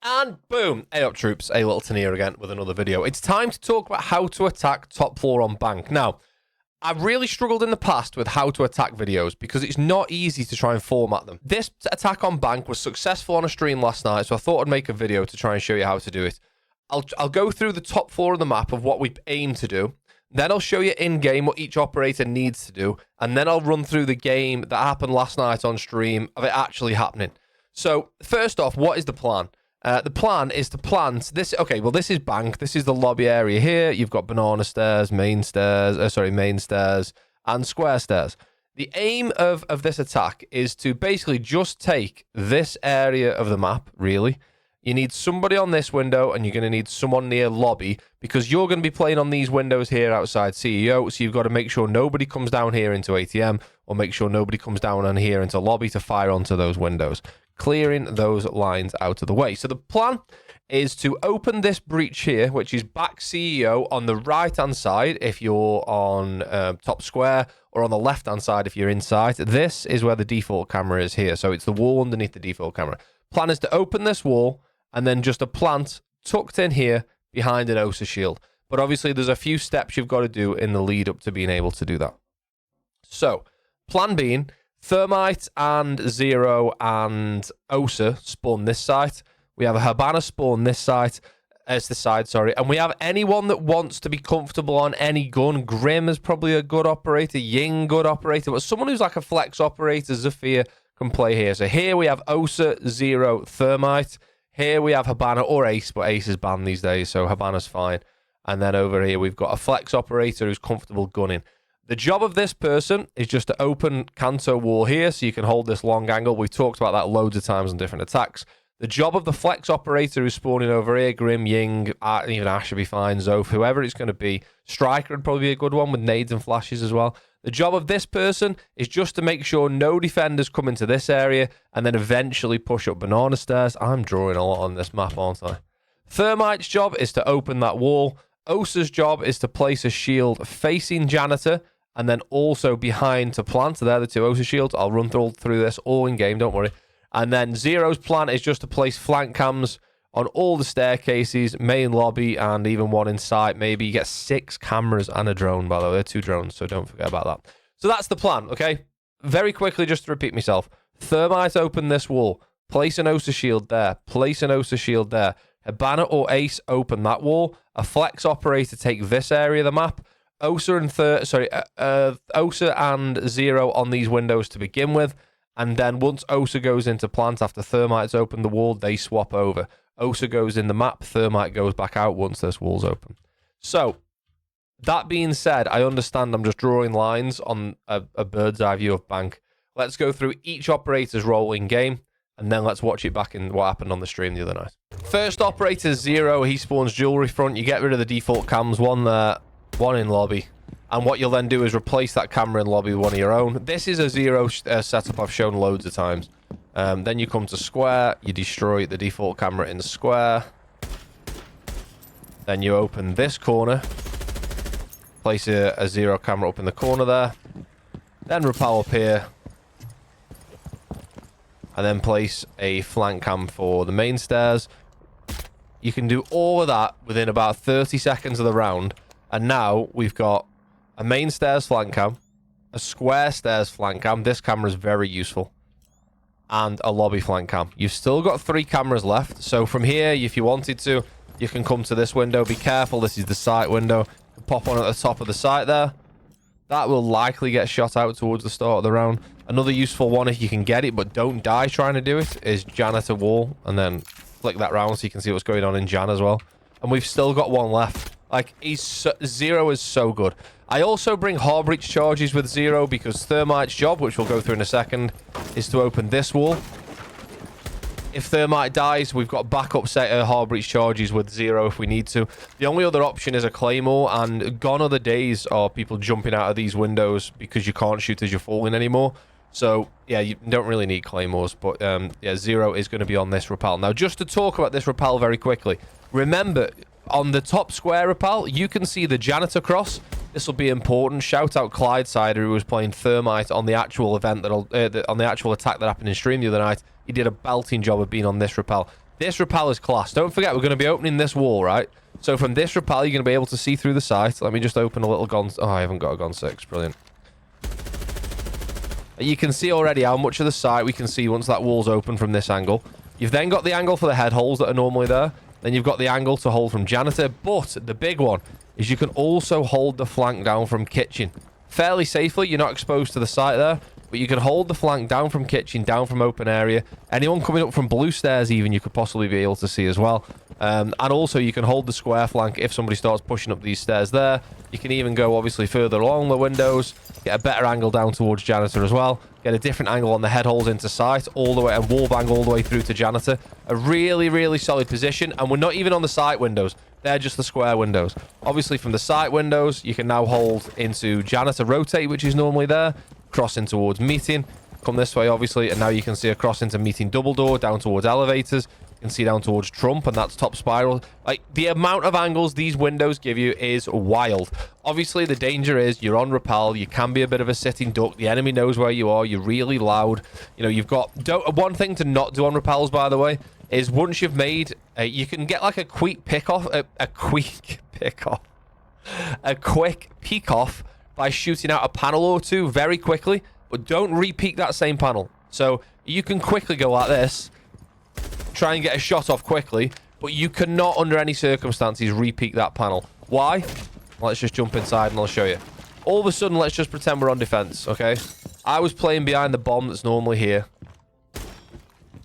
And boom, hey up troops, ALYTTLETON here again with another video. It's time to talk about how to attack top floor on bank. Now, I've really struggled in the past with how to attack videos because it's not easy to try and format them. This attack on bank was successful on a stream last night, so I thought I'd make a video to try and show you how to do it. I'll go through the top floor of the map of what we aim to do. Then I'll show you in-game what each operator needs to do. And then I'll run through the game that happened last night on stream of it actually happening. So, first off, what is the plan? The plan is to plant this. Okay, well, this is bank. This is the lobby area here. You've got banana stairs, main stairs, and square stairs. The aim of this attack is to basically just take this area of the map, really. You need somebody on this window, and you're going to need someone near lobby, because you're going to be playing on these windows here outside CEO, so you've got to make sure nobody comes down here into ATM, or make sure nobody comes down on here into lobby to fire onto those windows, clearing those lines out of the way. So the plan is to open this breach here, which is back CEO on the right-hand side if you're on top square, or on the left-hand side if you're inside. This is where the default camera is here, so it's the wall underneath the default camera. Plan is to open this wall, and then just a plant tucked in here behind an OSA shield. But obviously, there's a few steps you've got to do in the lead up to being able to do that. So, plan being, Thermite and Zero and OSA spawn this site. We have a Habana spawn this site, as the side, sorry. And we have anyone that wants to be comfortable on any gun. Grim is probably a good operator. Ying, good operator. But someone who's like a flex operator, Zafir, can play here. So here we have OSA, Zero, Thermite. Here we have Habana or Ace, but Ace is banned these days, so Habana's fine. And then over here we've got a flex operator who's comfortable gunning. The job of this person is just to open Kanto wall here so you can hold this long angle. We've talked about that loads of times on different attacks. The job of the flex operator who's spawning over here, Grim, Ying, even Ash would be fine, Zoph, whoever it's going to be. Striker would probably be a good one with nades and flashes as well. The job of this person is just to make sure no defenders come into this area and then eventually push up banana stairs. I'm drawing a lot on this map, aren't I? Thermite's job is to open that wall. Osa's job is to place a shield facing Janitor and then also behind to plant. They're the two Osa shields. I'll run through this all in game, don't worry. And then Zero's plan is just to place flank cams on all the staircases, main lobby, and even one inside. Maybe you get 6 cameras and a drone, by the way. They're 2 drones, so don't forget about that. So that's the plan, okay? Very quickly, just to repeat myself. Thermite open this wall. Place an OSA shield there. Place an OSA shield there. Habana or Ace open that wall. A flex operator take this area of the map. OSA and Zero on these windows to begin with. And then once OSA goes into plant after Thermite's opened the wall, they swap over. OSA goes in the map, Thermite goes back out once this wall's open. So, that being said, I understand I'm just drawing lines on a bird's eye view of bank. Let's go through each operator's role in game, and then let's watch it back in what happened on the stream the other night. First operator, Zero, he spawns jewelry front. You get rid of the default cams, one there, one in lobby. And what you'll then do is replace that camera in lobby with one of your own. This is a Zero setup I've shown loads of times. Then you come to square, you destroy the default camera in the square. Then you open this corner. Place a Zero camera up in the corner there. Then rappel up here. And then place a flank cam for the main stairs. You can do all of that within about 30 seconds of the round. And now we've got a main stairs flank cam, a square stairs flank cam. This camera is very useful. And a lobby flank cam. You've still got 3 cameras left. So from here, if you wanted to, you can come to this window. Be careful, this is the site window. Pop on at the top of the site there. That will likely get shot out towards the start of the round. Another useful one, if you can get it, but don't die trying to do it, is Janitor wall. And then flick that round so you can see what's going on in Jan as well. And we've still got one left. Like, Zero is so good. I also bring hard breach charges with Zero because Thermite's job, which we'll go through in a second, is to open this wall. If Thermite dies, we've got backup set hard breach charges with Zero if we need to. The only other option is a Claymore, and gone are the days of people jumping out of these windows because you can't shoot as you're falling anymore. So, yeah, you don't really need Claymores, but yeah, Zero is going to be on this rappel. Now, just to talk about this rappel very quickly, remember, on the top square rappel, you can see the Janitor cross. This will be important. Shout out Clydesider, who was playing Thermite on the actual event on the actual attack that happened in stream the other night. He did a belting job of being on this rappel. This rappel is class. Don't forget, we're going to be opening this wall, right? So from this rappel, you're going to be able to see through the site. Let me just open a little gun. Oh, I haven't got a gun 6. Brilliant. You can see already how much of the site we can see once that wall's open from this angle. You've then got the angle for the head holes that are normally there. Then you've got the angle to hold from janitor. But the big one is you can also hold the flank down from kitchen. Fairly safely. You're not exposed to the site there. But you can hold the flank down from kitchen, down from open area. Anyone coming up from blue stairs even, you could possibly be able to see as well. And also, you can hold the square flank if somebody starts pushing up these stairs there. You can even go, obviously, further along the windows. Get a better angle down towards janitor as well. Get a different angle on the head holes into site, all the way, and wall bang all the way through to janitor. A really, really solid position. And we're not even on the site windows. They're just the square windows. Obviously, from the site windows, you can now hold into janitor rotate, which is normally there. Crossing towards meeting. Come this way, obviously, and now you can see a cross into meeting double door, down towards elevators. You can see down towards Trump, and that's top spiral. Like, the amount of angles these windows give you is wild. Obviously, the danger is you're on rappel. You can be a bit of a sitting duck. The enemy knows where you are. You're really loud. You know, you've got... one thing to not do on rappels, by the way, is once you've made... you can get, like, a quick pick-off... A quick pick-off. A quick peek-off by shooting out a panel or two very quickly, but don't repeat that same panel. So you can quickly go like this, try and get a shot off quickly, but you cannot under any circumstances repeat that panel. Why? Let's just jump inside and I'll show you. All of a sudden, let's just pretend we're on defense, okay? I was playing behind the bomb that's normally here.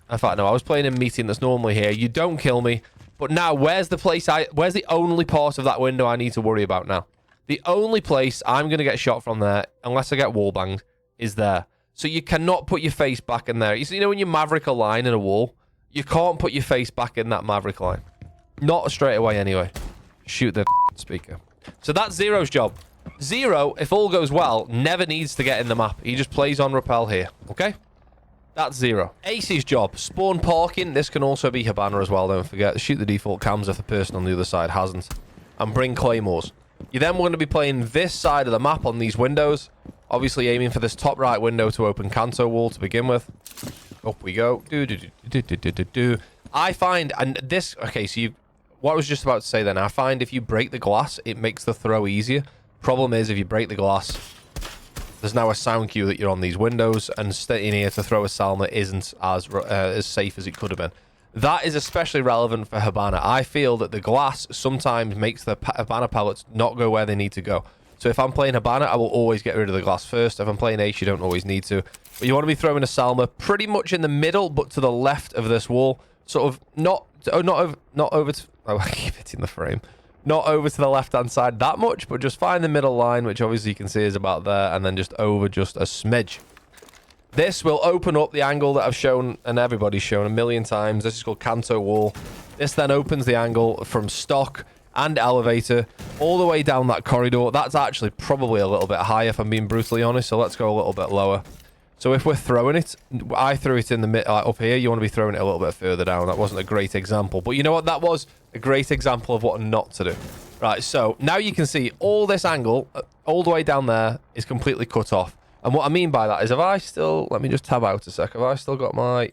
In fact, no, I was playing in meeting that's normally here. You don't kill me, but now where's the only part of that window I need to worry about now? The only place I'm going to get shot from there, unless I get wall banged, is there. So you cannot put your face back in there. You know when you maverick a line in a wall? You can't put your face back in that maverick line. Not straight away anyway. Shoot the speaker. So that's Zero's job. Zero, if all goes well, never needs to get in the map. He just plays on rappel here. Okay? That's Zero. Ace's job. Spawn parking. This can also be Habana as well, don't forget. Shoot the default cams if the person on the other side hasn't. And bring claymores. You then want to be playing this side of the map on these windows. Obviously aiming for this top right window to open Kanto wall to begin with. Up we go. I find, and this, okay, so what I was just about to say then, I find if you break the glass, it makes the throw easier. Problem is, if you break the glass, there's now a sound cue that you're on these windows, and staying here to throw a Salma isn't as safe as it could have been. That is especially relevant for Habana. I feel that the glass sometimes makes the Habana pellets not go where they need to go. So if I'm playing Habana, I will always get rid of the glass first. If I'm playing Ace, you don't always need to. But you want to be throwing a Salma pretty much in the middle, but to the left of this wall. Sort of not over to... Oh, I keep hitting the frame. Not over to the left-hand side that much, but just find the middle line, which obviously you can see is about there, and then just over just a smidge. This will open up the angle that I've shown, and everybody's shown a million times. This is called Kanto wall. This then opens the angle from stock and elevator all the way down that corridor. That's actually probably a little bit high, if I'm being brutally honest, so let's go a little bit lower. So if we're throwing it, I threw it in the mid up here. You want to be throwing it a little bit further down. That wasn't a great example, but you know what? That was a great example of what not to do. Right, so now you can see all this angle all the way down there is completely cut off. And what I mean by that is, if I still... Let me just tab out a sec. Have I still got my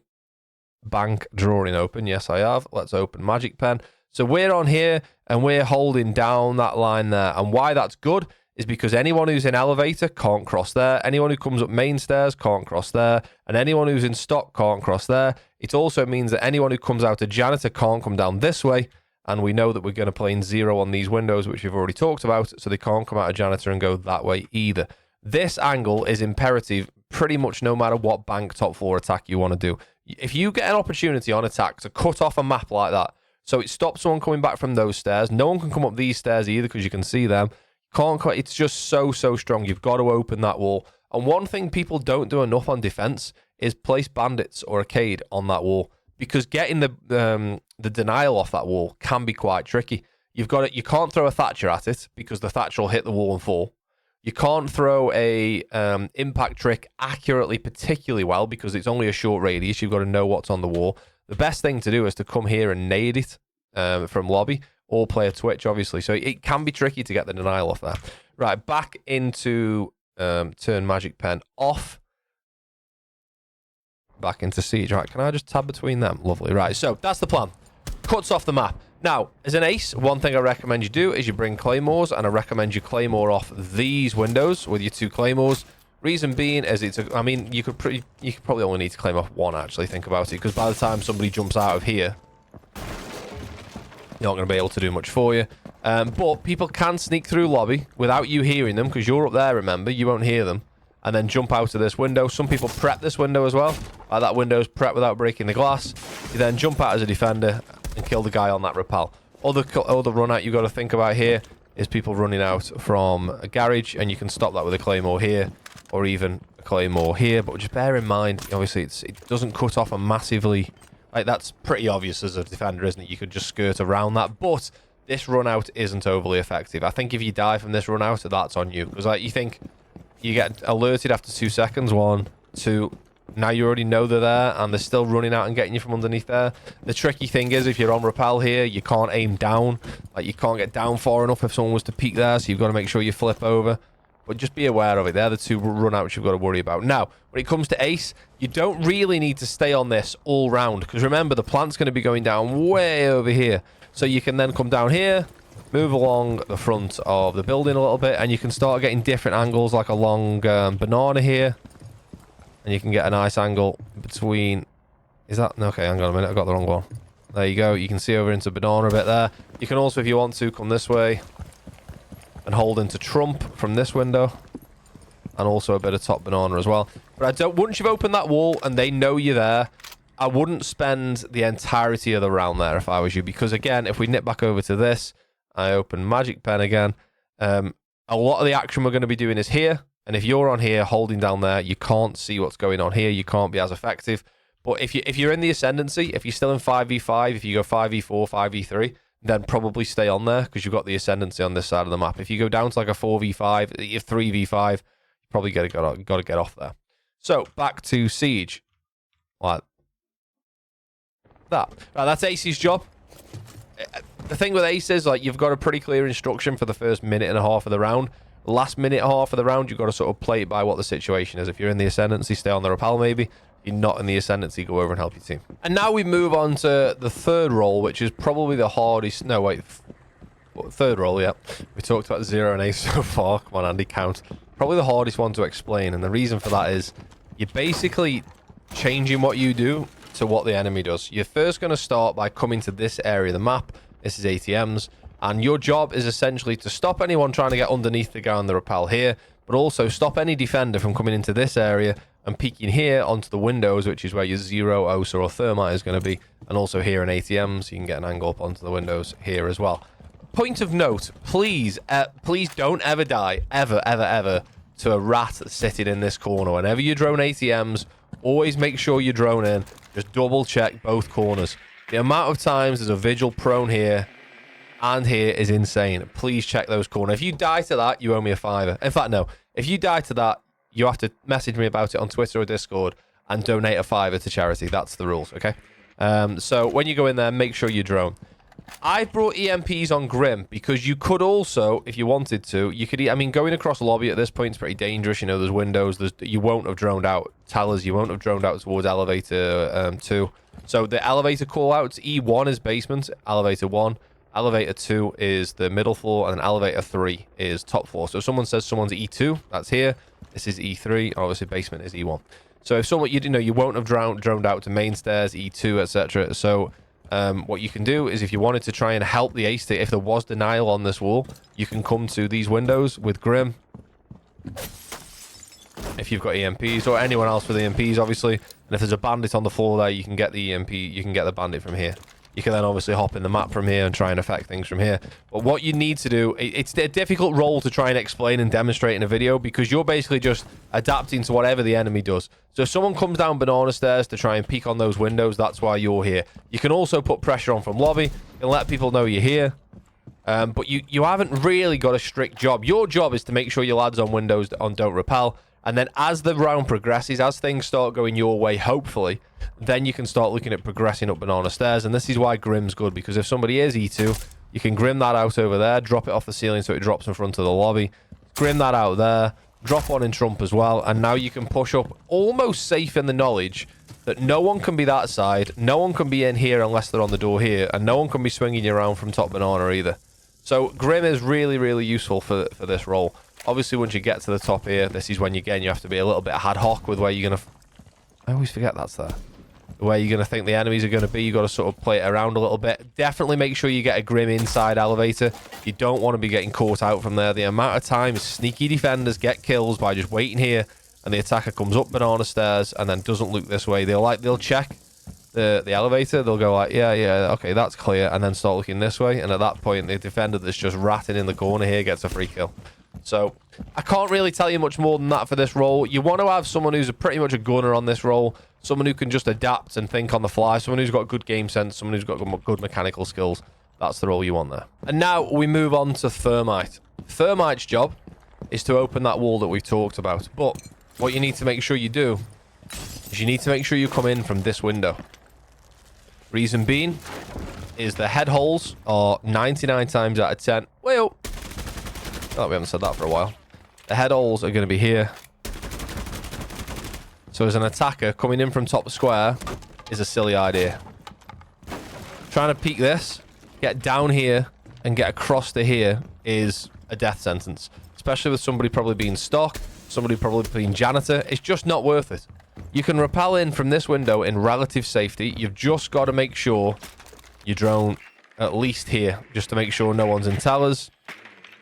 bank drawing open? Yes, I have. Let's open Magic Pen. So we're on here, and we're holding down that line there. And why that's good is because anyone who's in elevator can't cross there. Anyone who comes up main stairs can't cross there. And anyone who's in stock can't cross there. It also means that anyone who comes out of janitor can't come down this way. And we know that we're going to play in Zero on these windows, which we've already talked about. So they can't come out of janitor and go that way either. This angle is imperative pretty much no matter what bank top floor attack you want to do. If you get an opportunity on attack to cut off a map like that, so it stops someone coming back from those stairs, no one can come up these stairs either because you can see them. It's just so strong. You've got to open that wall. And one thing people don't do enough on defense is place bandits or arcade on that wall, because getting the denial off that wall can be quite tricky. You can't throw a Thatcher at it because the Thatcher will hit the wall and fall. You can't throw a impact trick accurately particularly well because it's only a short radius. You've got to know what's on the wall. The best thing to do is to come here and nade it from lobby or play a Twitch, obviously. So it can be tricky to get the denial off there. Right, back into turn Magic Pen off. back into Siege. Right, can I just tab between them? Lovely. Right, so that's the plan. Cuts off the map. Now, as an ace, one thing I recommend you do is you bring claymores, and I recommend you claymore off these windows with your 2 claymores. Reason being is I mean, you could probably only need to claim off 1, actually, think about it, because by the time somebody jumps out of here, you're not going to be able to do much for you. But people can sneak through lobby without you hearing them, because you're up there, remember, you won't hear them, and then jump out of this window. Some people prep this window as well. Like that window's prep without breaking the glass. You then jump out as a defender and kill the guy on that rappel. Other run out you've got to think about here is people running out from a garage, and you can stop that with a claymore here, or even a claymore here. But just bear in mind, obviously, it doesn't cut off a massively... Like, that's pretty obvious as a defender, isn't it? You could just skirt around that. But this run out isn't overly effective. I think if you die from this run out, that's on you. Because, like, you think you get alerted after 2 seconds. 1, 2... Now you already know they're there, and they're still running out and getting you from underneath there. The tricky thing is, if you're on rappel here, you can't aim down. Like, you can't get down far enough if someone was to peek there, so you've got to make sure you flip over. But just be aware of it. They're the 2 run-outs you've got to worry about. Now, when it comes to ace, you don't really need to stay on this all round, because remember, the plant's going to be going down way over here. So you can then come down here, move along the front of the building a little bit, and you can start getting different angles, like along banana here. And you can get a nice angle between... Is that... Okay, hang on a minute. I got the wrong one. There you go. You can see over into banana a bit there. You can also, if you want to, come this way and hold into trump from this window. And also a bit of top banana as well. But I don't... Once you've opened that wall and they know you're there, I wouldn't spend the entirety of the round there if I was you. Because, again, if we nip back over to this, I open Magic Pen again. A lot of the action we're going to be doing is here. And if you're on here holding down there, you can't see what's going on here. You can't be as effective. But if you're in the ascendancy, if you're still in 5v5, if you go 5v4, 5v3, then probably stay on there because you've got the ascendancy on this side of the map. If you go down to like a 4v5, you're 3v5, you probably got to get off there. So back to Siege. Like that. Right, that's Ace's job. The thing with Ace is, like, you've got a pretty clear instruction for the first minute and a half of the round. The last minute and a half of the round, you've got to sort of play it by what the situation is. If you're in the ascendancy, stay on the rappel maybe. If you're not in the ascendancy, go over and help your team. And now we move on to the third role, which is probably the hardest... No, wait. Third role, yeah. We talked about 0 and Ace so far. Come on, Andy, count. Probably the hardest one to explain. And the reason for that is you're basically changing what you do to what the enemy does. You're first going to start by coming to this area of the map. This is ATMs. And your job is essentially to stop anyone trying to get underneath the guy on the rappel here, but also stop any defender from coming into this area and peeking here onto the windows, which is where your 0, OSA, or Thermite is going to be, and also here in ATMs, you can get an angle up onto the windows here as well. Point of note, please don't ever die, ever, to a rat sitting in this corner. Whenever you drone ATMs, always make sure you drone in. Just double check both corners. The amount of times there's a vigil prone here and here is insane. Please check those corners. If you die to that, you owe me a $5. In fact, no. If you die to that, you have to message me about it on Twitter or Discord and donate a $5 to charity. That's the rules, okay? So when you go in there, make sure you drone. I brought EMPs on Grim because you could also, if you wanted to, you could... I mean, going across lobby at this point is pretty dangerous. You know, there's windows. You won't have droned out tellers. You won't have droned out towards elevator 2. So the elevator call-outs, E1 is basement, elevator 1. Elevator 2 is the middle floor, and then elevator 3 is top floor. So if someone says someone's E2, that's here. This is E3. Obviously, basement is E1. So if someone, you won't have droned out to main stairs, E2, etc. So what you can do is, if you wanted to try and help the ace, if there was denial on this wall, you can come to these windows with Grim. If you've got EMPs, or anyone else with EMPs, obviously. And if there's a bandit on the floor there, you can get the EMP, you can get the bandit from here. You can then obviously hop in the map from here and try and affect things from here. But what you need to do, it's a difficult role to try and explain and demonstrate in a video because you're basically just adapting to whatever the enemy does. So if someone comes down banana stairs to try and peek on those windows, that's why you're here. You can also put pressure on from lobby and let people know you're here. But you haven't really got a strict job. Your job is to make sure your lads on windows don't repel. And then as the round progresses, as things start going your way, hopefully, then you can start looking at progressing up banana stairs. And this is why Grim's good, because if somebody is E2, you can Grim that out over there, drop it off the ceiling so it drops in front of the lobby. Grim that out there, drop one in Trump as well, and now you can push up almost safe in the knowledge that no one can be that side, no one can be in here unless they're on the door here, and no one can be swinging you around from top banana either. So Grim is really, really useful for this role. Obviously, once you get to the top here, this is when, again, you have to be a little bit ad hoc with where you're going to... I always forget that's there. Where you're going to think the enemies are going to be. You've got to sort of play it around a little bit. Definitely make sure you get a Grim inside elevator. You don't want to be getting caught out from there. The amount of times sneaky defenders get kills by just waiting here, and the attacker comes up banana stairs and then doesn't look this way. They'll check the elevator. They'll go like, yeah, okay, that's clear, and then start looking this way. And at that point, the defender that's just ratting in the corner here gets a free kill. So I can't really tell you much more than that for this role. You want to have someone who's pretty much a gunner on this role, someone who can just adapt and think on the fly, someone who's got good game sense, someone who's got good mechanical skills. That's the role you want there. And now we move on to Thermite. Thermite's job is to open that wall that we've talked about. But what you need to make sure you do is you need to make sure you come in from this window. Reason being is the head holes are 99 times out of 10. Well, oh, we haven't said that for a while. The head holes are going to be here. So as an attacker, coming in from top square is a silly idea. Trying to peek this, get down here, and get across to here is a death sentence. Especially with somebody probably being stock, somebody probably being janitor. It's just not worth it. You can rappel in from this window in relative safety. You've just got to make sure you drone at least here, just to make sure no one's in towers.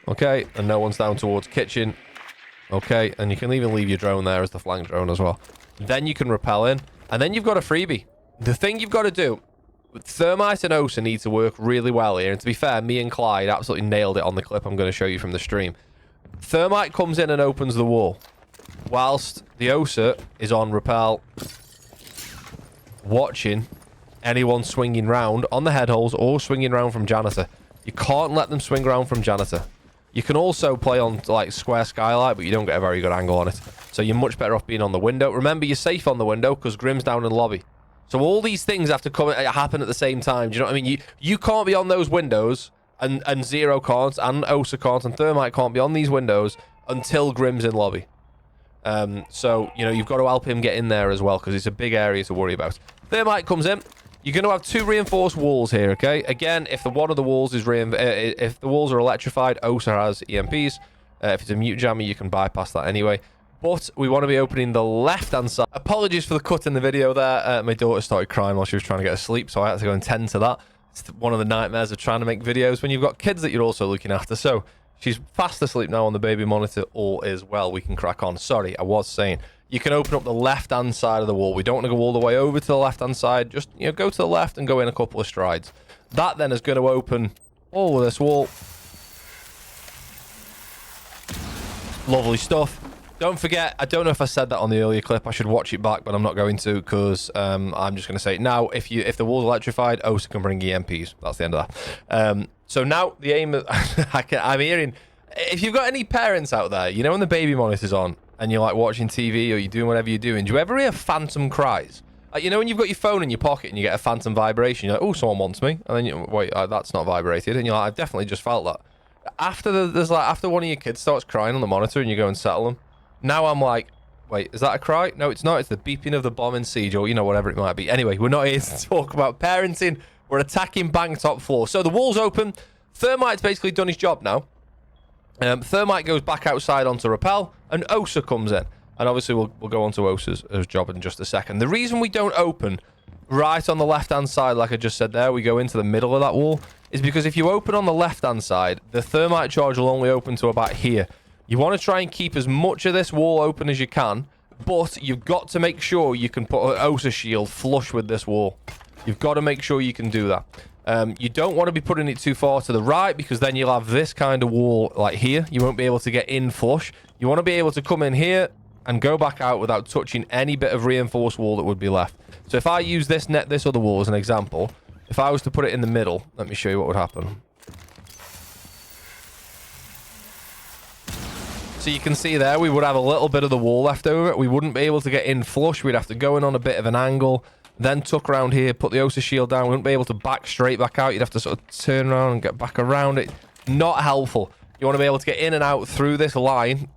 Okay, and no one's down towards kitchen. Okay, and you can even leave your drone there as the flank drone as well. Then you can rappel in, and then you've got a freebie. The thing you've got to do, Thermite and Osa need to work really well here, and to be fair, me and Clyde absolutely nailed it on the clip I'm going to show you from the stream. Thermite comes in and opens the wall, whilst the Osa is on rappel, watching anyone swinging round on the head holes or swinging round from janitor. You can't let them swing around from janitor. You can also play on like square skylight, but you don't get a very good angle on it. So you're much better off being on the window. Remember, you're safe on the window because Grim's down in the lobby. So all these things have to happen at the same time. Do you know what I mean? You can't be on those windows, and Zero can't, and Osa can't, and Thermite can't be on these windows until Grim's in lobby. So, you know, you've got to help him get in there as well because it's a big area to worry about. Thermite comes in. You're going to have 2 reinforced walls here, okay? Again, if the one of the walls is if the walls are electrified, Osa has EMPs. If it's a mute jammer, you can bypass that anyway. But we want to be opening the left-hand side. Apologies for the cut in the video there. My daughter started crying while she was trying to get asleep, so I had to go and tend to that. It's one of the nightmares of trying to make videos when you've got kids that you're also looking after. So she's fast asleep now on the baby monitor. All is well. We can crack on. Sorry, I was saying. You can open up the left-hand side of the wall. We don't want to go all the way over to the left-hand side. Just, you know, go to the left and go in a couple of strides. That then is going to open all of this wall. Lovely stuff. Don't forget, I don't know if I said that on the earlier clip. I should watch it back, but I'm not going to because I'm just going to say it now. If the wall's electrified, Osa can bring EMPs. That's the end of that. So now the aim of... I'm hearing... If you've got any parents out there, you know when the baby monitor's on, and you're like watching TV or you're doing whatever you're doing, do you ever hear phantom cries? Like, you know when you've got your phone in your pocket and you get a phantom vibration, you're like, oh, someone wants me. And then you wait, that's not vibrated. And you're like, I've definitely just felt that. After one of your kids starts crying on the monitor and you go and settle them, now I'm like, wait, is that a cry? No, it's not. It's the beeping of the bomb in siege or, you know, whatever it might be. Anyway, we're not here to talk about parenting. We're attacking bank top floor. So the wall's open. Thermite's basically done his job now. Thermite goes back outside onto rappel, and Osa comes in. And obviously, we'll go on to Osa's job in just a second. The reason we don't open right on the left-hand side, like I just said there, we go into the middle of that wall, is because if you open on the left-hand side, the Thermite charge will only open to about here. You want to try and keep as much of this wall open as you can, but you've got to make sure you can put an Osa shield flush with this wall. You've got to make sure you can do that. You don't want to be putting it too far to the right because then you'll have this kind of wall like here. You won't be able to get in flush. You want to be able to come in here and go back out without touching any bit of reinforced wall that would be left. So if I use this other wall as an example, if I was to put it in the middle, let me show you what would happen. So you can see there, we would have a little bit of the wall left over. We wouldn't be able to get in flush. We'd have to go in on a bit of an angle. Then tuck around here, put the Osa shield down. We wouldn't be able to back straight back out. You'd have to sort of turn around and get back around it. Not helpful. You want to be able to get in and out through this line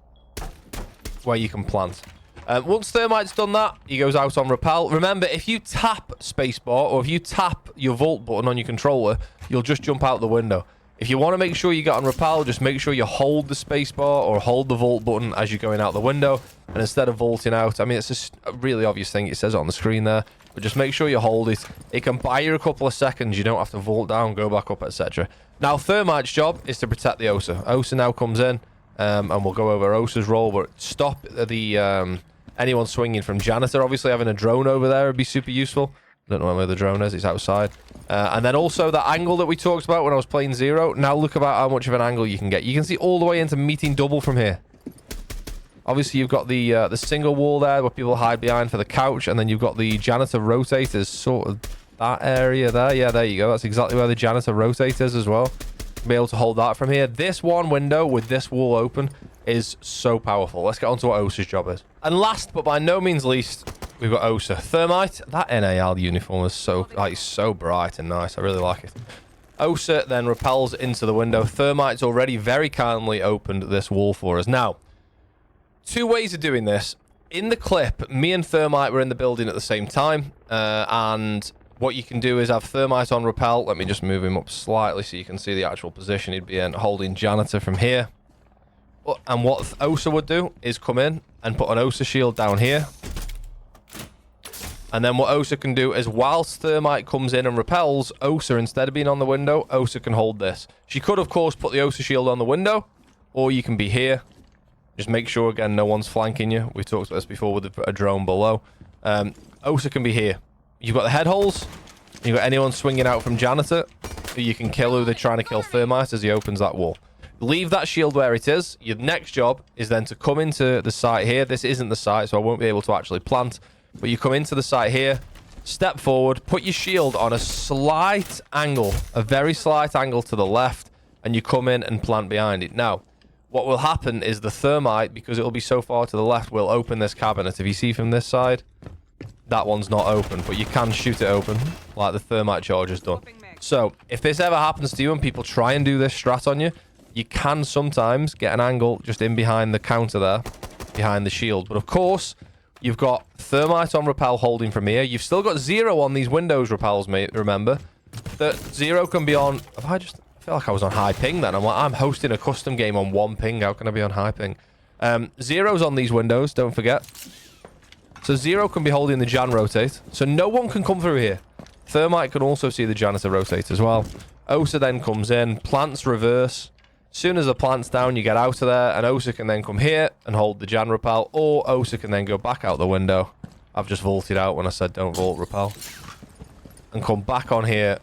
where you can plant. Once Thermite's done that, he goes out on Repel. Remember, if you tap spacebar or if you tap your Vault button on your controller, you'll just jump out the window. If you want to make sure you get on Repel, just make sure you hold the spacebar or hold the Vault button as you're going out the window. And instead of vaulting out, I mean, it's just a really obvious thing. It says it on the screen there. But just make sure you hold it. It can buy you a couple of seconds. You don't have to vault down, go back up, etc. Now, Thermite's job is to protect the Osa. Osa now comes in, and we'll go over Osa's role. But stop the anyone swinging from Janitor. Obviously, having a drone over there would be super useful. I don't know where the drone is. It's outside. And then also that angle that we talked about when I was playing Zero. Now look about how much of an angle you can get. You can see all the way into meeting double from here. Obviously, you've got the single wall there where people hide behind for the couch. And then you've got the Janitor rotators, sort of that area there. Yeah, there you go. That's exactly where the Janitor rotators as well. Be able to hold that from here. This one window with this wall open is so powerful. Let's get on to what Osa's job is. And last, but by no means least, we've got Osa. Thermite. That NAL uniform is so bright and nice. I really like it. Osa then repels into the window. Thermite's already very kindly opened this wall for us. Now, two ways of doing this. In the clip, me and Thermite were in the building at the same time. And what you can do is have Thermite on repel. Let me just move him up slightly so you can see the actual position he'd be in, holding Janitor from here. And what Osa would do is come in and put an Osa shield down here. And then what Osa can do is whilst Thermite comes in and repels, Osa, instead of being on the window, Osa can hold this. She could, of course, put the Osa shield on the window, or you can be here. Just make sure, again, no one's flanking you. We talked about this before with a drone below. Osa can be here. You've got the head holes. You've got anyone swinging out from Janitor who you can kill who they're trying to kill Thermite as he opens that wall. Leave that shield where it is. Your next job is then to come into the site here. This isn't the site, so I won't be able to actually plant. But you come into the site here, step forward, put your shield on a slight angle, a very slight angle to the left, and you come in and plant behind it. Now, what will happen is the Thermite, because it will be so far to the left, will open this cabinet. If you see from this side, that one's not open, but you can shoot it open, like the Thermite charge has done. So, if this ever happens to you and people try and do this strat on you, you can sometimes get an angle just in behind the counter there, behind the shield. But of course, you've got Thermite on repel holding from here. You've still got Zero on these Windows repels, mate, remember. That Zero can be on... I feel like I was on high ping then. I'm hosting a custom game on 1 ping. How can I be on high ping? Zero's on these windows, don't forget. So Zero can be holding the Jan rotate. So no one can come through here. Thermite can also see the Janitor rotate as well. Osa then comes in, plants reverse. As soon as the plant's down, you get out of there, and Osa can then come here and hold the Jan repel, or Osa can then go back out the window. I've just vaulted out when I said don't vault repel. And come back on here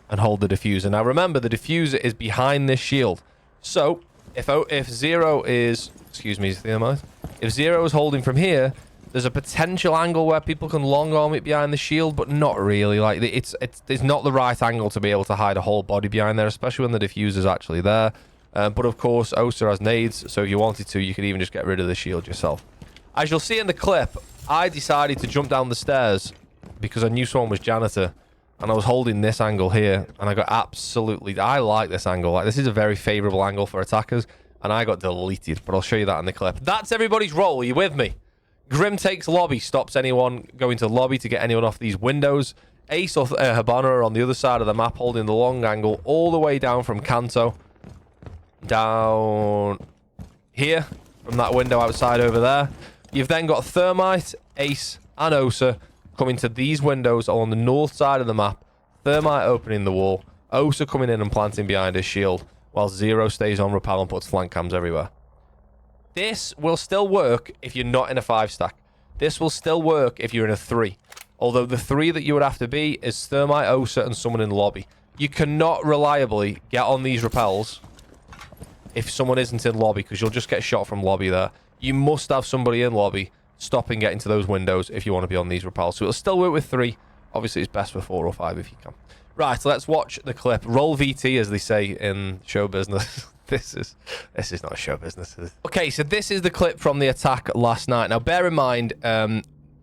and hold the diffuser. Now remember, the diffuser is behind this shield. So, if Zero is... Excuse me, Thermite. If Zero is holding from here, there's a potential angle where people can long arm it behind the shield, but not really. Like, it's not the right angle to be able to hide a whole body behind there, especially when the diffuser's actually there. But of course, Osa has nades, so if you wanted to, you could even just get rid of the shield yourself. As you'll see in the clip, I decided to jump down the stairs because I knew someone was Janitor, and I was holding this angle here, and I got absolutely... I like this angle. Like, this is a very favorable angle for attackers, and I got deleted, but I'll show you that in the clip. That's everybody's role. Are you with me? Grim takes lobby, stops anyone going to lobby to get anyone off these windows. Ace or Habana are on the other side of the map, holding the long angle all the way down from Kanto. Down here from that window outside over there. You've then got Thermite, Ace, and Osa coming to these windows on the north side of the map. Thermite opening the wall. Osa coming in and planting behind his shield, while Zero stays on repel and puts flank cams everywhere. This will still work if you're not in a 5-stack. This will still work if you're in a 3. Although the 3 that you would have to be is Thermite, Osa, and someone in lobby. You cannot reliably get on these repels if someone isn't in lobby, because you'll just get shot from lobby there. You must have somebody in lobby stopping getting to those windows if you want to be on these repels. So it'll still work with 3. Obviously, it's best with 4 or 5 if you can. Right, let's watch the clip. Roll VT, as they say in show business. This is not show business, is it? Okay, so this is the clip from the attack last night. Now, bear in mind,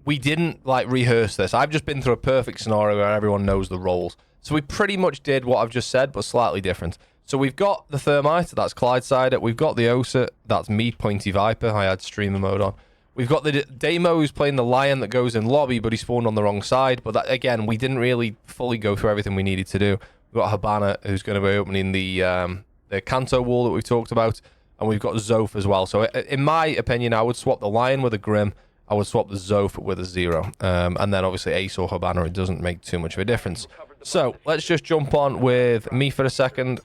we didn't, rehearse this. I've just been through a perfect scenario where everyone knows the roles. So we pretty much did what I've just said, but slightly different. So we've got the Thermite, that's Clydesider. We've got the Osa, that's me, Pointy Viper. I had streamer mode on. We've got the Damo who's playing the Lion that goes in lobby, but he spawned on the wrong side. But that, again, we didn't really fully go through everything we needed to do. We've got Habana who's going to be opening the Kanto wall that we've talked about. And we've got Zoph as well. So in my opinion, I would swap the Lion with a Grim. I would swap the Zoph with a Zero. And then obviously Ace or Habana, it doesn't make too much of a difference. So let's just jump on with me for a second.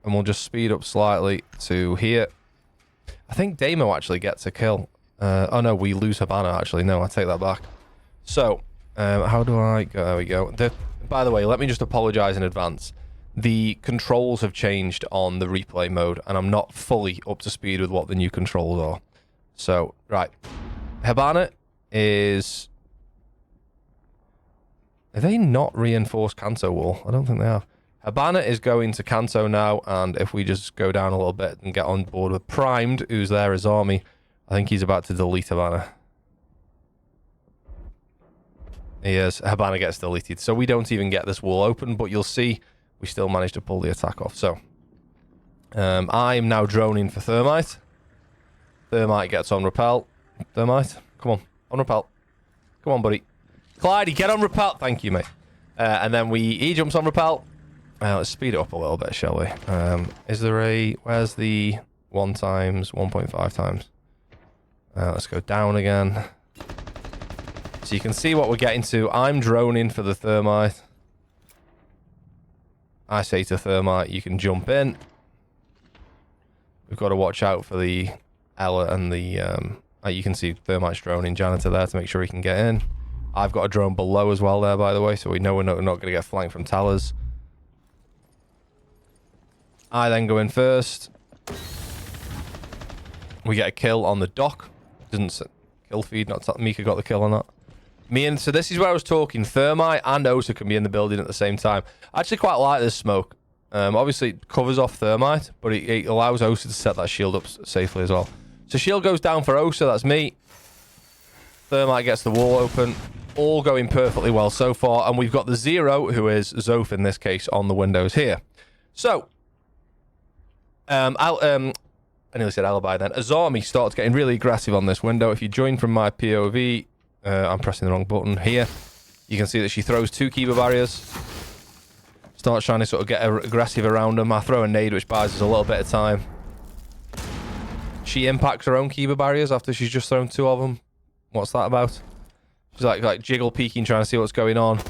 And we'll just speed up slightly to here. I think Damo actually gets a kill. Oh no, we lose Habana actually. No, I take that back. So, how do I go? There we go. By the way, let me just apologize in advance. The controls have changed on the replay mode, and I'm not fully up to speed with what the new controls are. So, right. Habana is... Are they not reinforced Kanto wall? I don't think they are. Habana is going to Kanto now, and if we just go down a little bit and get on board with Primed, who's there as Army, I think he's about to delete Habana. He is. Habana gets deleted. So we don't even get this wall open, but you'll see we still managed to pull the attack off. So I'm now droning for Thermite. Thermite gets on Repel. Thermite, come on Repel. Come on, buddy. Clydey, get on Repel. Thank you, mate. And then he jumps on Repel. Let's speed it up a little bit, shall we? Is there a... Where's the 1 times 1.5 times? Let's go down again. So you can see what we're getting to. I'm droning for the Thermite. I say to Thermite, you can jump in. We've got to watch out for the Ella and the... you can see Thermite's droning Janitor there to make sure he can get in. I've got a drone below as well there, by the way, so we know we're not going to get flanked from towers. I then go in first. We get a kill on the dock. Didn't kill feed, not Mika got the kill on that. So this is where I was talking. Thermite and Osa can be in the building at the same time. I actually quite like this smoke. Obviously, it covers off Thermite, but it allows Osa to set that shield up safely as well. So shield goes down for Osa, that's me. Thermite gets the wall open. All going perfectly well so far. And we've got the Zero, who is Zoph in this case, on the windows here. So, I nearly said alibi then. Azami starts getting really aggressive on this window. If you join from my POV, I'm pressing the wrong button here. You can see that she throws 2 Kiba barriers. Starts trying to sort of get aggressive around them. I throw a nade, which buys us a little bit of time. She impacts her own Kiba barriers after she's just thrown 2 of them. What's that about? She's like jiggle peeking, trying to see what's going on.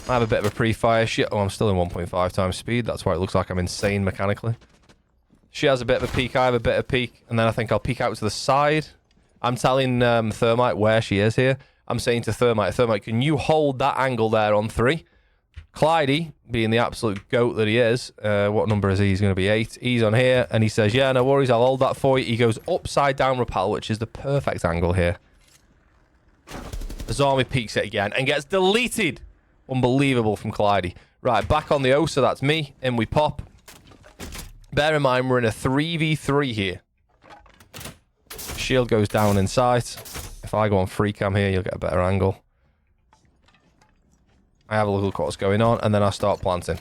I have a bit of a pre-fire. Oh, I'm still in 1.5 times speed. That's why it looks like I'm insane mechanically. She has a bit of a peek, I have a bit of peek, and then I think I'll peek out to the side. I'm telling Thermite where she is here. I'm saying to Thermite, can you hold that angle there on 3? Clydey, being the absolute goat that he is, what number is he? He's going to be 8. He's on here, and he says, yeah, no worries, I'll hold that for you. He goes upside down Repel, which is the perfect angle here. Azami peeks it again, and gets deleted. Unbelievable from Clydey. Right, back on the Osa, that's me. In we pop. Bear in mind, we're in a 3v3 here. Shield goes down in sight. If I go on free cam here, you'll get a better angle. I have a look at what's going on, and then I start planting.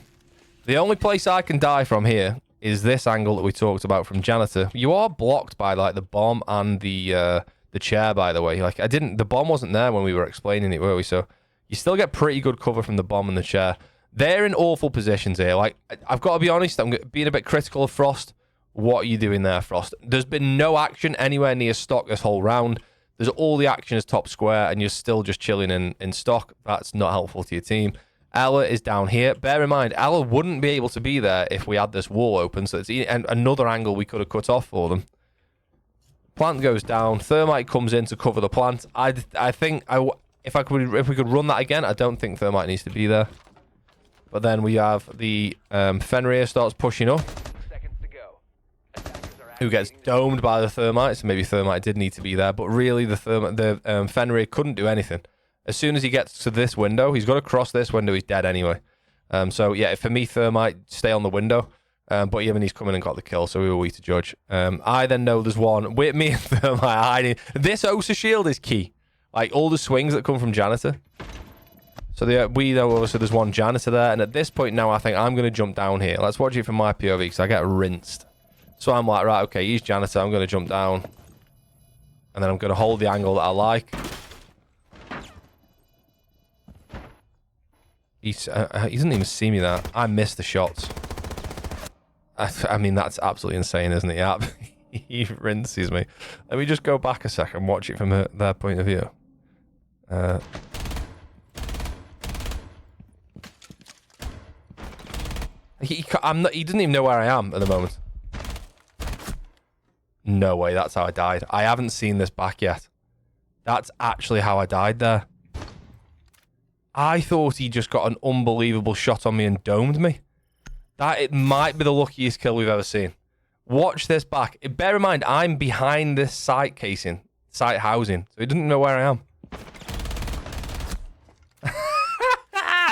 The only place I can die from here is this angle that we talked about from Janitor. You are blocked by, like, the bomb and the chair, by the way. Like, the bomb wasn't there when we were explaining it, were we? So you still get pretty good cover from the bomb and the chair. They're in awful positions here. Like, I've got to be honest, I'm being a bit critical of Frost. What are you doing there, Frost? There's been no action anywhere near stock this whole round. There's all the action is top square, and you're still just chilling in stock. That's not helpful to your team. Ella is down here. Bear in mind, Ella wouldn't be able to be there if we had this wall open, so it's another angle we could have cut off for them. Plant goes down. Thermite comes in to cover the plant. I think if we could run that again, I don't think Thermite needs to be there. But then we have the Fenrir starts pushing up. Who gets domed by the Thermite, so maybe Thermite did need to be there, but really the Fenrir couldn't do anything. As soon as he gets to this window, he's got to cross this window, he's dead anyway. So yeah, for me, Thermite, stay on the window. But even he's come in and got the kill, so we were we to judge. I then know there's one with me and Thermite hiding. This Osa shield is key. Like, all the swings that come from Janitor. So we know obviously there's one janitor there, and at this point now I think I'm going to jump down here. Let's watch it from my POV because I get rinsed. So I'm like, right, okay, he's janitor. I'm going to jump down, and then I'm going to hold the angle that I like. He doesn't even see me there. I missed the shots. I mean, that's absolutely insane, isn't it? Yeah, he rinses me. Let me just go back a second and watch it from their point of view. He doesn't even know where I am at the moment. No way, that's how I died. I haven't seen this back yet. That's actually how I died there. I thought he just got an unbelievable shot on me and domed me. It might be the luckiest kill we've ever seen. Watch this back. Bear in mind, I'm behind this site casing, site housing, so he doesn't know where I am.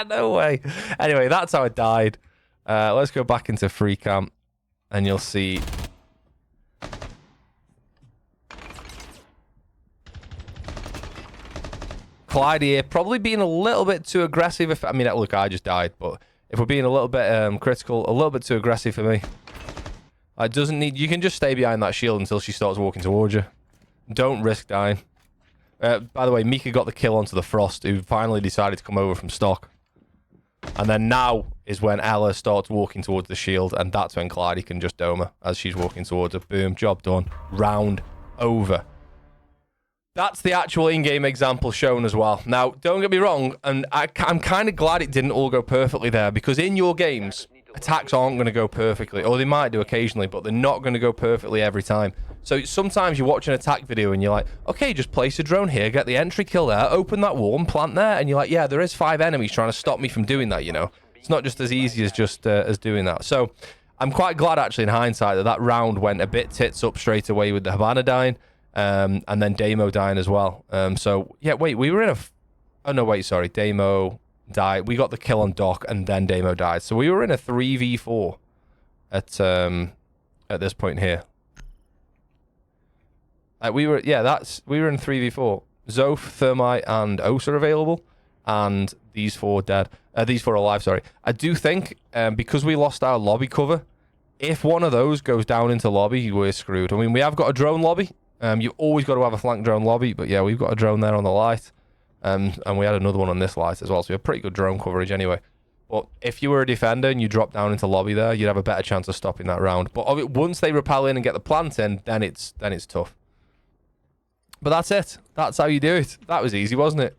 No way. Anyway, that's how I died. Let's go back into free camp, and you'll see. Clyde here, probably being a little bit too aggressive. I mean, look, I just died, but if we're being a little bit critical, a little bit too aggressive for me. It doesn't need. You can just stay behind that shield until she starts walking towards you. Don't risk dying. By the way, Mika got the kill onto the Frost, who finally decided to come over from stock. And then now is when Ella starts walking towards the shield, and that's when Clyde can just dome her as she's walking towards her. Boom, job done. Round over. That's the actual in-game example shown as well. Now, don't get me wrong, and I'm kind of glad it didn't all go perfectly there, because in your games, attacks aren't going to go perfectly, or they might do occasionally, but they're not going to go perfectly every time. So sometimes you watch an attack video and you're like, okay, just place a drone here, get the entry kill there, open that wall and plant there, and you're like, yeah, there is 5 enemies trying to stop me from doing that, you know. It's not just as easy as just as doing that. So I'm quite glad, actually, in hindsight, that round went a bit tits up straight away with the Havana dying, and then Damo dying as well. So, yeah, wait, we were in a... Oh, no, wait, sorry. Damo died. We got the kill on Doc, and then Damo died. So we were in a 3v4 at this point here. We were in 3v4. Zoph, Thermite, and Osa are available, and these 4 dead. These 4 alive, sorry. I do think, because we lost our lobby cover, if one of those goes down into lobby, we're screwed. I mean, we have got a drone lobby. You've always got to have a flank drone lobby, but yeah, we've got a drone there on the light. And we had another one on this light as well, so we have pretty good drone coverage anyway. But if you were a defender and you drop down into lobby there, you'd have a better chance of stopping that round. But once they rappel in and get the plant in, then it's tough. But that's it. That's how you do it. That was easy, wasn't it?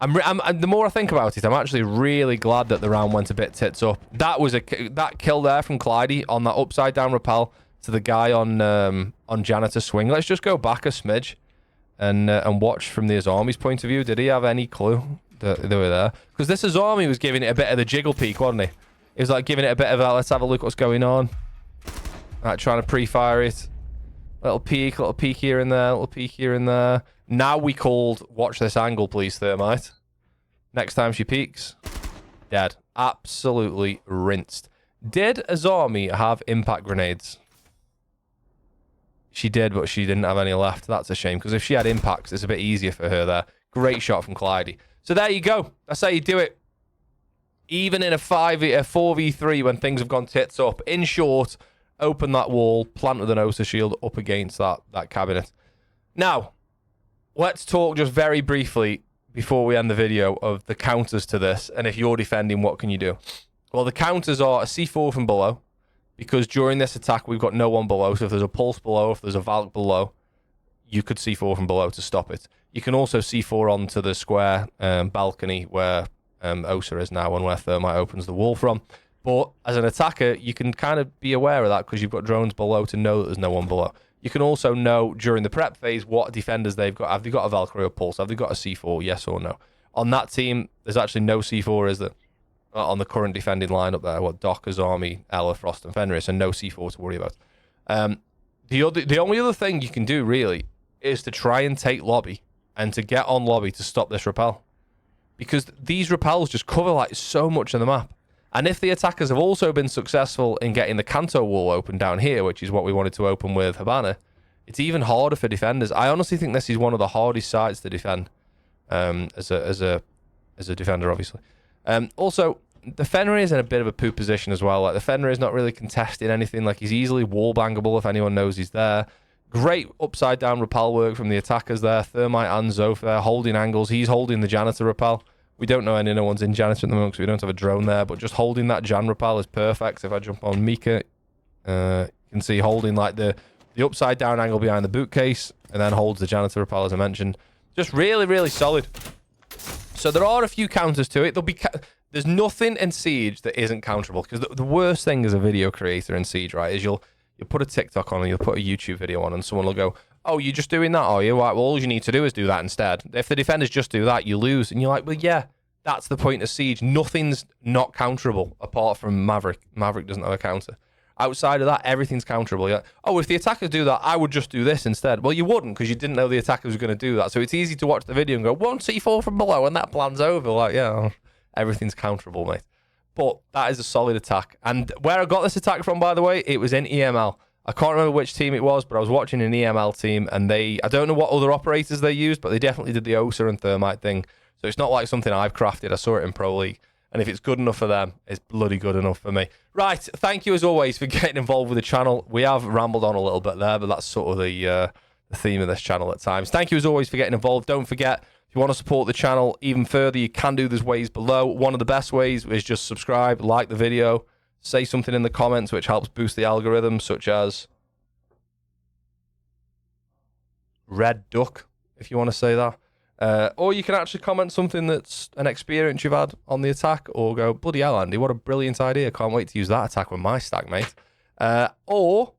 The more I think about it, I'm actually really glad that the round went a bit tits up. That kill there from Clyde on that upside down rappel to the guy on Janitor Swing. Let's just go back a smidge and watch from the Azami's point of view. Did he have any clue that they were there? Because this Azami was giving it a bit of the jiggle peek, wasn't he? He was like giving it a bit of a, let's have a look what's going on. Like trying to pre-fire it. Little peek here and there, little peek here and there. Now we called, watch this angle, please, Thermite. Next time she peeks, dead. Absolutely rinsed. Did Azami have impact grenades? She did, but she didn't have any left. That's a shame, because if she had impacts, it's a bit easier for her there. Great shot from Clyde. So there you go. That's how you do it. Even in a 4v3 when things have gone tits up. In short, open that wall, plant with an Osa shield up against that cabinet. Now, let's talk just very briefly before we end the video of the counters to this. And if you're defending, what can you do? Well, the counters are a C4 from below, because during this attack, we've got no one below. So if there's a pulse below, if there's a Valk below, you could C4 from below to stop it. You can also C4 onto the square balcony where Osa is now and where Thermite opens the wall from. But as an attacker, you can kind of be aware of that because you've got drones below to know that there's no one below. You can also know during the prep phase what defenders they've got. Have they got a Valkyrie or Pulse? Have they got a C4? Yes or no? On that team, there's actually no C4, is there? On the current defending lineup there. What, Doc, Azami, Ella, Frost, and Fenris, and no C4 to worry about. The only other thing you can do, really, is to try and take lobby and to get on lobby to stop this rappel. Because these rappels just cover like so much of the map. And if the attackers have also been successful in getting the Kanto wall open down here, which is what we wanted to open with Havana, it's even harder for defenders. I honestly think this is one of the hardest sites to defend as a as a defender, obviously. Also, the Fenrir is in a bit of a poo position as well. Like, the Fenrir is not really contesting anything. Like, he's easily wall bangable if anyone knows he's there. Great upside down rappel work from the attackers there. Thermite and Zoth there holding angles. He's holding the janitor rappel. We don't know no one's in janitor at the moment because we don't have a drone there, but just holding that Jan rappel is perfect. If I jump on Mika, you can see holding like the upside down angle behind the bootcase and then holds the janitor rappel, as I mentioned. Just really, really solid. So there are a few counters to it. There's nothing in Siege that isn't counterable, because the worst thing as a video creator in Siege, right, is you'll put a TikTok on and you'll put a YouTube video on and someone will go, oh, you're just doing that, are you? Right, well, all you need to do is do that instead. If the defenders just do that, you lose. And you're like, well, yeah, that's the point of Siege. Nothing's not counterable apart from Maverick. Maverick doesn't have a counter. Outside of that, everything's counterable. You're like, oh, if the attackers do that, I would just do this instead. Well, you wouldn't, because you didn't know the attackers were going to do that. So it's easy to watch the video and go, 1C4 from below, and that plan's over. Like, yeah, everything's counterable, mate. But that is a solid attack. And where I got this attack from, by the way, it was in EML. I can't remember which team it was, but I was watching an EML team, and I don't know what other operators they used, but they definitely did the OSA and Thermite thing. So it's not like something I've crafted. I saw it in Pro League. And if it's good enough for them, it's bloody good enough for me. Right, thank you as always for getting involved with the channel. We have rambled on a little bit there, but that's sort of the theme of this channel at times. Thank you as always for getting involved. Don't forget, if you want to support the channel even further, you can do there's ways below. One of the best ways is just subscribe, like the video, say something in the comments which helps boost the algorithm, such as Red Duck, if you want to say that. Or you can actually comment something that's an experience you've had on the attack, or go, bloody hell, Andy, what a brilliant idea. Can't wait to use that attack with my stack, mate. Or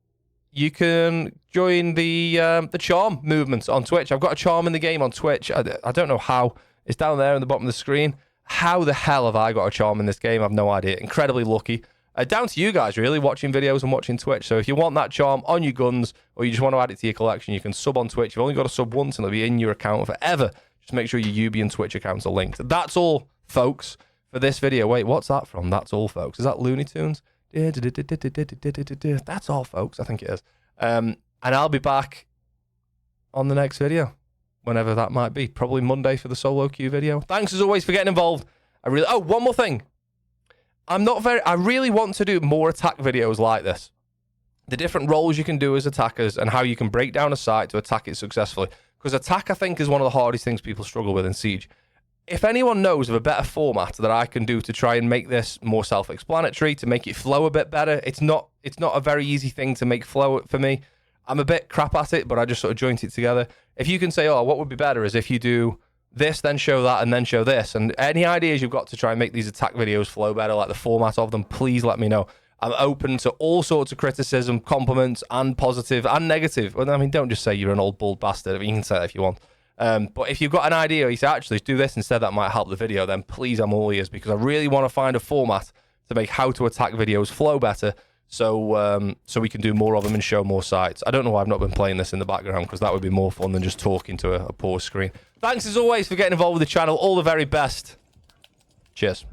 you can join the charm movements on Twitch. I've got a charm in the game on Twitch. I don't know how. It's down there in the bottom of the screen. How the hell have I got a charm in this game? I've no idea. Incredibly lucky. Down to you guys, really, watching videos and watching Twitch. So if you want that charm on your guns, or you just want to add it to your collection, you can sub on Twitch. You've only got to sub once and it'll be in your account forever. Just make sure your Ubi and Twitch accounts are linked. That's all, folks, for this video. Wait, what's that from? That's all, folks. Is that Looney Tunes? That's all, folks. I think it is. And I'll be back on the next video, whenever that might be. Probably Monday for the solo queue video. Thanks, as always, for getting involved. Oh, one more thing. I really want to do more attack videos like this. The different roles you can do as attackers and how you can break down a site to attack it successfully. Because attack, I think, is one of the hardest things people struggle with in Siege. If anyone knows of a better format that I can do to try and make this more self-explanatory, to make it flow a bit better, it's not a very easy thing to make flow for me. I'm a bit crap at it, but I just sort of joint it together. If you can say, oh, what would be better is if you do this, then show that, and then show this. And any ideas you've got to try and make these attack videos flow better, like the format of them, please let me know. I'm open to all sorts of criticism, compliments, and positive and negative. Well, I mean, don't just say you're an old bald bastard. I mean, you can say that if you want. But if you've got an idea, you say, actually, do this instead, that might help the video, then please, I'm all ears, because I really want to find a format to make how to attack videos flow better, so we can do more of them and show more sites. I don't know why I've not been playing this in the background, because that would be more fun than just talking to a poor screen. Thanks, as always, for getting involved with the channel. All the very best. Cheers.